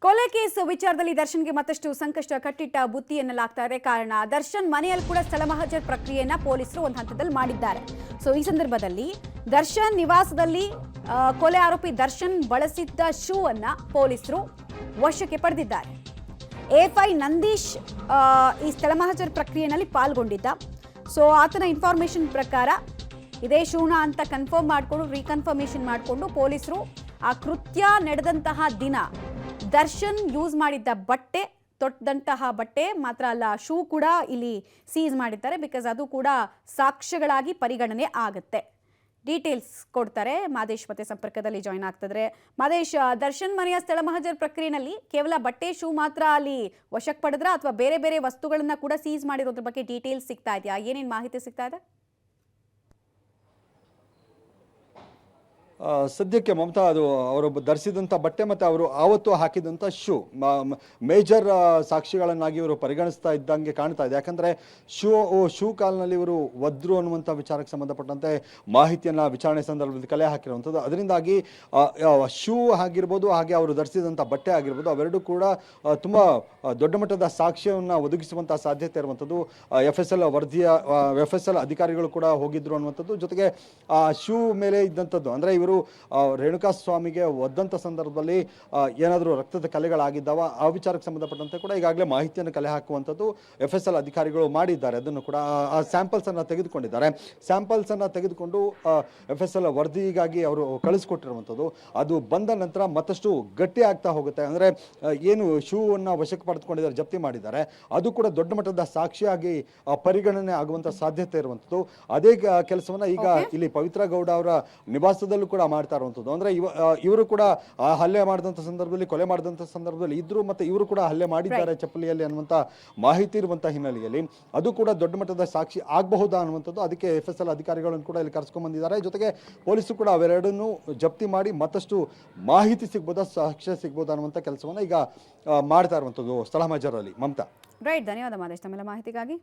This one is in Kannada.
ಕೊಲೆ ಕೇಸ್ ವಿಚಾರದಲ್ಲಿ ದರ್ಶನ್ಗೆ ಮತ್ತಷ್ಟು ಸಂಕಷ್ಟ ಕಟ್ಟಿಟ್ಟ ಬುತ್ತಿ ಎನ್ನಲಾಗ್ತಾ ಇದೆ. ಕಾರಣ ದರ್ಶನ್ ಮನೆಯಲ್ಲಿ ಕೂಡ ಸ್ಥಳ ಮಹಜರ್ ಪ್ರಕ್ರಿಯೆಯನ್ನ ಪೊಲೀಸರು ಒಂದು ಹಂತದಲ್ಲಿ ಮಾಡಿದ್ದಾರೆ. ಸೊ ಈ ಸಂದರ್ಭದಲ್ಲಿ ದರ್ಶನ್ ನಿವಾಸದಲ್ಲಿ ಕೊಲೆ ಆರೋಪಿ ದರ್ಶನ್ ಬಳಸಿದ್ದ ಶೂ ಅನ್ನ ಪೊಲೀಸರು ವಶಕ್ಕೆ ಪಡೆದಿದ್ದಾರೆ. ಎ5 ನಂದೀಶ್ ಈ ಸ್ಥಳ ಮಹಜರ್ ಪ್ರಕ್ರಿಯೆಯಲ್ಲಿ ಪಾಲ್ಗೊಂಡಿದ್ದ. ಸೊ ಆತನ ಇನ್ಫಾರ್ಮೇಶನ್ ಪ್ರಕಾರ ಇದೇ ಶೂನ ಅಂತ ಕನ್ಫರ್ಮ್ ಮಾಡಿಕೊಂಡು ರೀಕನ್ಫರ್ಮೇಶನ್ ಮಾಡಿಕೊಂಡು ಪೊಲೀಸರು ಆ ಕೃತ್ಯ ನಡೆದಂತಹ ದಿನ ದರ್ಶನ್ ಯೂಸ್ ಮಾಡಿದ್ದ ಬಟ್ಟೆ, ತೊಟ್ಟಂತಹ ಬಟ್ಟೆ ಮಾತ್ರ ಅಲ್ಲ, ಶೂ ಕೂಡ ಇಲ್ಲಿ ಸೀಸ್ ಮಾಡಿದ್ದಾರೆ. ಬಿಕಾಸ್ ಅದು ಕೂಡ ಸಾಕ್ಷ್ಯಗಳಾಗಿ ಪರಿಗಣನೆ ಆಗುತ್ತೆ. ಡೀಟೇಲ್ಸ್ ಕೊಡ್ತಾರೆ ಮಾದೇಶ್ ಮತ್ತೆ ಸಂಪರ್ಕದಲ್ಲಿ ಜಾಯ್ನ್ ಆಗ್ತಿದ್ರೆ. ಮಾದೇಶ್, ದರ್ಶನ್ ಮನೆಯ ಸ್ಥಳ ಮಹಜರ್ ಪ್ರಕ್ರಿಯೆಯಲ್ಲಿ ಕೇವಲ ಬಟ್ಟೆ ಶೂ ಮಾತ್ರ ಅಲ್ಲಿ ವಶಕ್ಕೆ ಪಡೆದ್ರ ಅಥವಾ ಬೇರೆ ಬೇರೆ ವಸ್ತುಗಳನ್ನ ಕೂಡ ಸೀಸ್ ಮಾಡಿರೋದ್ರ ಬಗ್ಗೆ ಡೀಟೇಲ್ಸ್ ಸಿಗ್ತಾ ಇದೆಯಾ? ಏನೇನು ಮಾಹಿತಿ ಸಿಗ್ತಾ ಇದೆ? ಸದ್ಯಕ್ಕೆ ಮಮತಾ, ಅದು ಅವರು ಧರಿಸಿದಂಥ ಬಟ್ಟೆ ಮತ್ತು ಅವರು ಆವತ್ತು ಹಾಕಿದಂಥ ಶೂ ಮೇಜರ್ ಸಾಕ್ಷಿಗಳನ್ನಾಗಿ ಇವರು ಪರಿಗಣಿಸ್ತಾ ಇದ್ದಂಗೆ ಕಾಣ್ತಾ ಇದೆ. ಯಾಕಂದರೆ ಶೂ ಕಾಲ್ನಲ್ಲಿ ಇವರು ಒದ್ರು ಅನ್ನುವಂಥ ವಿಚಾರಕ್ಕೆ ಸಂಬಂಧಪಟ್ಟಂತೆ ಮಾಹಿತಿಯನ್ನು ವಿಚಾರಣೆ ಸಂದರ್ಭದಲ್ಲಿ ಕಲೆ ಹಾಕಿರುವಂಥದ್ದು. ಅದರಿಂದಾಗಿ ಶೂ ಆಗಿರ್ಬೋದು, ಹಾಗೆ ಅವರು ಧರಿಸಿದಂಥ ಬಟ್ಟೆ ಆಗಿರ್ಬೋದು, ಅವೆರಡೂ ಕೂಡ ತುಂಬ ದೊಡ್ಡ ಮಟ್ಟದ ಸಾಕ್ಷ್ಯವನ್ನು ಒದಗಿಸುವಂಥ ಸಾಧ್ಯತೆ ಇರುವಂಥದ್ದು. FSL ಅಧಿಕಾರಿಗಳು ಕೂಡ ಹೋಗಿದ್ರು ಅನ್ನುವಂಥದ್ದು. ಜೊತೆಗೆ ಆ ಶೂ ಮೇಲೆ ಇದ್ದಂಥದ್ದು, ಅಂದರೆ ಇವರು ರೇಣುಕಾ ಸ್ವಾಮಿಗೆ ಒದ್ದಂಥ ಸಂದರ್ಭದಲ್ಲಿ ಏನಾದರೂ ರಕ್ತದ ಕಲೆಗಳಾಗಿದ್ದಾವ, ಆ ವಿಚಾರಕ್ಕೆ ಸಂಬಂಧಪಟ್ಟಂತೆ ಕೂಡ ಈಗಾಗಲೇ ಮಾಹಿತಿಯನ್ನು ಕಲೆ ಹಾಕುವಂಥದ್ದು FSL ಅಧಿಕಾರಿಗಳು ಮಾಡಿದ್ದಾರೆ. ಅದನ್ನು ಕೂಡ ಆ ಸ್ಯಾಂಪಲ್ಸನ್ನು ತೆಗೆದುಕೊಂಡಿದ್ದಾರೆ. ಸ್ಯಾಂಪಲ್ಸನ್ನು ತೆಗೆದುಕೊಂಡು FSL ವರದಿಗಾಗಿ ಅವರು ಕಳಿಸ್ಕೊಟ್ಟಿರುವಂಥದ್ದು. ಅದು ಬಂದ ನಂತರ ಮತ್ತಷ್ಟು ಗಟ್ಟಿ ಆಗ್ತಾ ಹೋಗುತ್ತೆ. ಅಂದರೆ ಏನು ಶೂವನ್ನು ವಶಕ್ಕೆ ಪಡೆದುಕೊಂಡಿದ್ದಾರೆ, ಜಪ್ತಿ ಮಾಡಿದ್ದಾರೆ, ಅದು ಕೂಡ ದೊಡ್ಡ ಮಟ್ಟದ ಸಾಕ್ಷಿಯಾಗಿ ಪರಿಗಣನೆ ಆಗುವಂಥ ಸಾಧ್ಯತೆ ಇರುವಂಥದ್ದು. ಅದೇ ಕೆಲಸವನ್ನು ಈಗ ಇಲ್ಲಿ ಪವಿತ್ರ ಗೌಡ ಅವರ ನಿವಾಸದಲ್ಲೂ ಕೂಡ ಮಾಡ್ತಾ ಇರುವಂಥದ್ದು. ಅಂದ್ರೆ ಇವರು ಕೂಡ ಹಲ್ಲೆ ಮಾಡಿದಂಥ ಸಂದರ್ಭದಲ್ಲಿ, ಕೊಲೆ ಮಾಡಿದಂಥ ಸಂದರ್ಭದಲ್ಲಿ ಇದ್ರು, ಮತ್ತೆ ಇವರು ಕೂಡ ಹಲ್ಲೆ ಮಾಡಿದ್ದಾರೆ ಚಪ್ಪಲಿಯಲ್ಲಿ ಅನ್ನುವಂಥ ಮಾಹಿತಿ ಇರುವಂತಹ ಹಿನ್ನೆಲೆಯಲ್ಲಿ ಅದು ಕೂಡ ದೊಡ್ಡ ಮಟ್ಟದ ಸಾಕ್ಷಿ ಆಗಬಹುದಾ ಅನ್ನುವಂಥದ್ದು. ಅದಕ್ಕೆ FSL ಅಧಿಕಾರಿಗಳನ್ನು ಕೂಡ ಇಲ್ಲಿ ಕರೆಸ್ಕೊಂಡ್ ಬಂದಿದ್ದಾರೆ. ಜೊತೆಗೆ ಪೊಲೀಸರು ಕೂಡ ಅವೆರಡನ್ನು ಜಪ್ತಿ ಮಾಡಿ ಮತ್ತಷ್ಟು ಮಾಹಿತಿ ಸಿಗ್ಬೋದಾ, ಸಾಕ್ಷ್ಯ ಸಿಗ್ಬೋದಾ ಅನ್ನುವಂಥ ಕೆಲಸವನ್ನ ಈಗ ಮಾಡ್ತಾ ಇರುವಂಥದ್ದು ಸ್ಥಳ ಮಹಜರಲ್ಲಿ. ಮಮತಾ, ರೈಟ್, ಧನ್ಯವಾದ ಮಾದೇಶ್ ತಮ್ಮೆಲ್ಲ ಮಾಹಿತಿಗಾಗಿ.